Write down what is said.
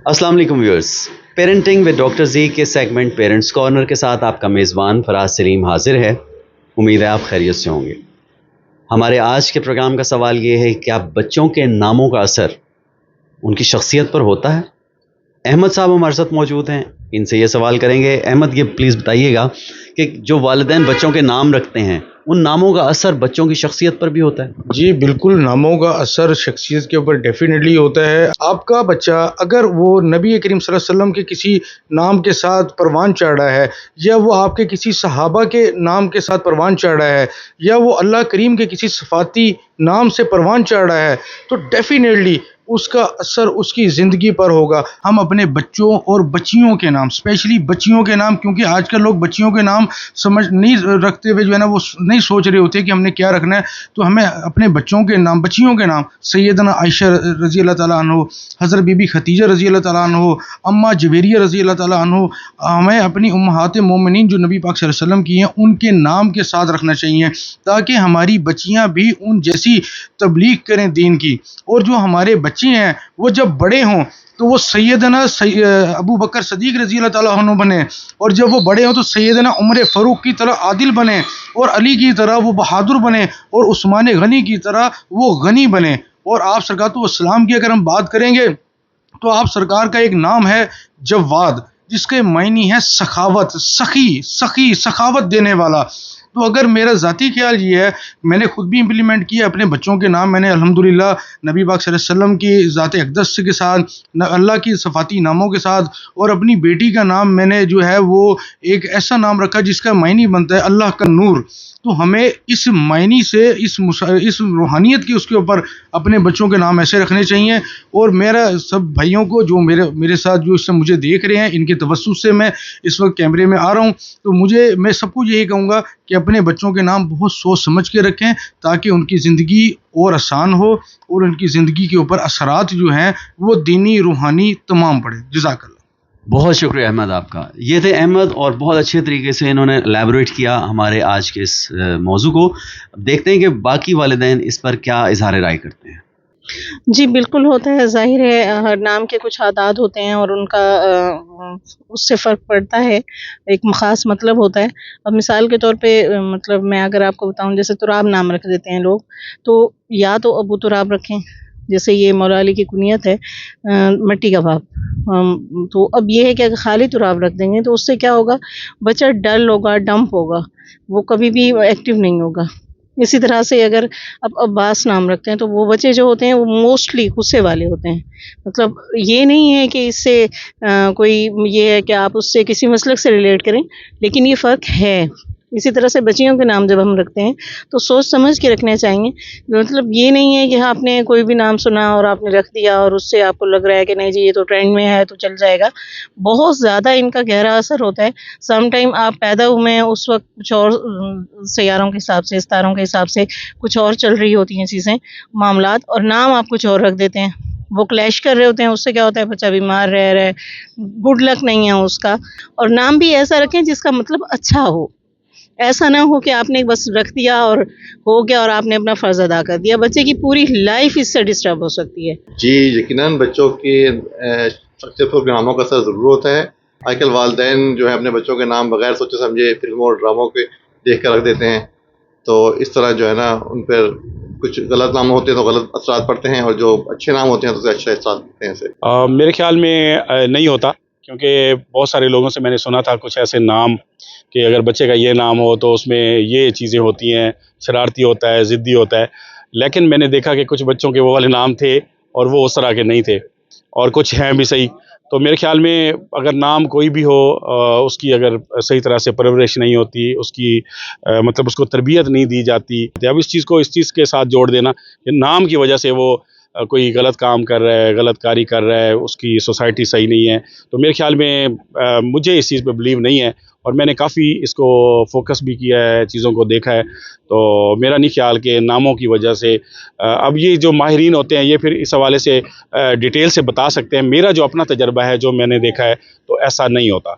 السلام علیکم viewers, parenting with doctor زی کے سیگمنٹ پیرنٹس کارنر کے ساتھ آپ کا میزبان فراز سلیم حاضر ہے۔ امید ہے آپ خیریت سے ہوں گے۔ ہمارے آج کے پروگرام کا سوال یہ ہے کہ کیا بچوں کے ناموں کا اثر ان کی شخصیت پر ہوتا ہے؟ احمد صاحب ہمارے ساتھ موجود ہیں، ان سے یہ سوال کریں گے۔ احمد، یہ پلیز بتائیے گا کہ جو والدین بچوں کے نام رکھتے ہیں ان ناموں کا اثر بچوں کی شخصیت پر بھی ہوتا ہے؟ جی بالکل، ناموں کا اثر شخصیت کے اوپر ڈیفینیٹلی ہوتا ہے۔ آپ کا بچہ اگر وہ نبی کریم صلی اللہ علیہ وسلم کے کسی نام کے ساتھ پروان چڑھ رہا ہے، یا وہ آپ کے کسی صحابہ کے نام کے ساتھ پروان چڑھ رہا ہے، یا وہ اللہ کریم کے کسی صفاتی نام سے پروان چڑھ رہا ہے، تو ڈیفینیٹلی اس کا اثر اس کی زندگی پر ہوگا۔ ہم اپنے بچوں اور بچیوں کے نام، اسپیشلی بچیوں کے نام، کیونکہ آج کل لوگ بچیوں کے نام سمجھ نہیں رکھتے ہوئے جو ہے نا وہ نہیں سوچ رہے ہوتے کہ ہم نے کیا رکھنا ہے، تو ہمیں اپنے بچوں کے نام، بچیوں کے نام، سیدنا عائشہ رضی اللہ تعالیٰ عنہ، حضرت بی بی خدیجہ رضی اللہ تعالیٰ عنہ، اماں جویریہ رضی اللہ تعالیٰ عنہ، ہمیں اپنی امہات مومنین جو نبی پاک صلی اللہ علیہ وسلم کی ہیں ان کے نام کے ساتھ رکھنا چاہیے، تاکہ ہماری بچیاں بھی ان جیسی تبلیغ کریں دین کی، اور جو ہمارے بچے ہیں وہ جب بڑے ہوں تو وہ سیدنا ابو بکر صدیق رضی اللہ تعالیٰ عنہ بنے، اور جب وہ بڑے ہوں تو سیدنا عمر فاروق کی طرح عادل بنے، اور علی کی طرح وہ بہادر بنے، اور عثمان غنی کی طرح وہ غنی بنے۔ اور آپ سرکار تو اسلام کی اگر ہم بات کریں گے تو آپ سرکار کا ایک نام ہے جواد، جس کے معنی ہے سخاوت، سخی سخاوت دینے والا۔ تو اگر میرا ذاتی خیال یہ ہے، میں نے خود بھی امپلیمنٹ کیا اپنے بچوں کے نام، میں نے الحمدللہ نبی پاک صلی اللہ علیہ وسلم کی ذات اقدس کے ساتھ، اللہ کی صفاتی ناموں کے ساتھ، اور اپنی بیٹی کا نام میں نے جو ہے وہ ایک ایسا نام رکھا جس کا معنی بنتا ہے اللہ کا نور۔ تو ہمیں اس معنی سے اس روحانیت کی اس کے اوپر اپنے بچوں کے نام ایسے رکھنے چاہیے۔ اور میرا سب بھائیوں کو جو میرے ساتھ جو اس سے مجھے دیکھ رہے ہیں، ان کے توسط سے میں اس وقت کیمرے میں آ رہا ہوں، تو میں سب کو یہی کہوں گا کہ اپنے بچوں کے نام بہت سوچ سمجھ کے رکھیں، تاکہ ان کی زندگی اور آسان ہو، اور ان کی زندگی کے اوپر اثرات جو ہیں وہ دینی روحانی تمام پڑے۔ جزاک اللہ۔ بہت شکریہ احمد آپ کا۔ یہ تھے احمد، اور بہت اچھے طریقے سے انہوں نے الیبوریٹ کیا ہمارے آج کے اس موضوع کو۔ دیکھتے ہیں کہ باقی والدین اس پر کیا اظہار رائے کرتے ہیں۔ جی بالکل ہوتا ہے، ظاہر ہے ہر نام کے کچھ عادات ہوتے ہیں اور ان کا اس سے فرق پڑتا ہے، ایک خاص مطلب ہوتا ہے۔ اب مثال کے طور پہ مطلب میں اگر آپ کو بتاؤں، جیسے تراب نام رکھ دیتے ہیں لوگ، تو یا تو ابو تراب رکھیں، جیسے یہ مولا علی کی کنیت ہے مٹی کا باپ۔ تو اب یہ ہے کہ اگر خالی تراب رکھ دیں گے تو اس سے کیا ہوگا، بچہ ڈل ہوگا، ڈمپ ہوگا، وہ کبھی بھی ایکٹیو نہیں ہوگا۔ اسی طرح سے اگر اب عباس نام رکھتے ہیں تو وہ بچے جو ہوتے ہیں وہ موسٹلی غصے والے ہوتے ہیں۔ مطلب یہ نہیں ہے کہ اس سے کوئی یہ ہے کہ آپ اس سے کسی مسلک سے ریلیٹ کریں، لیکن یہ فرق ہے۔ اسی طرح سے بچیوں کے نام جب ہم رکھتے ہیں تو سوچ سمجھ کے رکھنے چاہیے۔ مطلب یہ نہیں ہے کہ آپ نے کوئی بھی نام سنا اور آپ نے رکھ دیا اور اس سے آپ کو لگ رہا ہے کہ نہیں جی یہ تو ٹرینڈ میں ہے تو چل جائے گا۔ بہت زیادہ ان کا گہرا اثر ہوتا ہے۔ سم ٹائم آپ پیدا ہوئے ہیں اس وقت کچھ اور سیاروں کے حساب سے، ستاروں کے حساب سے کچھ اور چل رہی ہوتی ہیں چیزیں، معاملات، اور نام آپ کچھ اور رکھ دیتے ہیں، وہ کلیش کر رہے ہوتے ہیں۔ اس سے کیا ہوتا ہے، بچہ بیمار رہ رہا ہے، گڈ لک نہیں ہے اس کا۔ اور نام بھی ایسا رکھیں جس کا مطلب اچھا ہو، ایسا نہ ہو کہ آپ نے بس رکھ دیا اور ہو گیا اور آپ نے اپنا فرض ادا کر دیا، بچے کی پوری لائف اس سے ڈسٹرب ہو سکتی ہے۔ جی یقیناً بچوں کی شخصیت پر ناموں کا اثر ضرور ہوتا ہے۔ آج کل والدین جو ہے اپنے بچوں کے نام بغیر سوچے سمجھے فلموں اور ڈراموں کے دیکھ کر رکھ دیتے ہیں، تو اس طرح جو ہے نا ان پر کچھ غلط نام ہوتے ہیں تو غلط اثرات پڑتے ہیں، اور جو اچھے نام ہوتے ہیں تو اچھے اثرات پڑتے ہیں اسے۔ میرے خیال میں نہیں ہوتا، کیونکہ بہت سارے لوگوں سے میں نے سنا تھا کچھ ایسے نام کہ اگر بچے کا یہ نام ہو تو اس میں یہ چیزیں ہوتی ہیں، شرارتی ہوتا ہے، ضدی ہوتا ہے، لیکن میں نے دیکھا کہ کچھ بچوں کے وہ والے نام تھے اور وہ اس طرح کے نہیں تھے، اور کچھ ہیں بھی صحیح۔ تو میرے خیال میں اگر نام کوئی بھی ہو، اس کی اگر صحیح طرح سے پرورش نہیں ہوتی، اس کی مطلب اس کو تربیت نہیں دی جاتی، اب اس چیز کے ساتھ جوڑ دینا کہ نام کی وجہ سے وہ کوئی غلط کام کر رہا ہے، غلط کاری کر رہا ہے، اس کی سوسائٹی صحیح نہیں ہے، تو میرے خیال میں مجھے اس چیز پہ بلیو نہیں ہے، اور میں نے کافی اس کو فوکس بھی کیا ہے، چیزوں کو دیکھا ہے، تو میرا نہیں خیال کہ ناموں کی وجہ سے اب یہ جو ماہرین ہوتے ہیں یہ پھر اس حوالے سے ڈیٹیل سے بتا سکتے ہیں۔ میرا جو اپنا تجربہ ہے، جو میں نے دیکھا ہے، تو ایسا نہیں ہوتا۔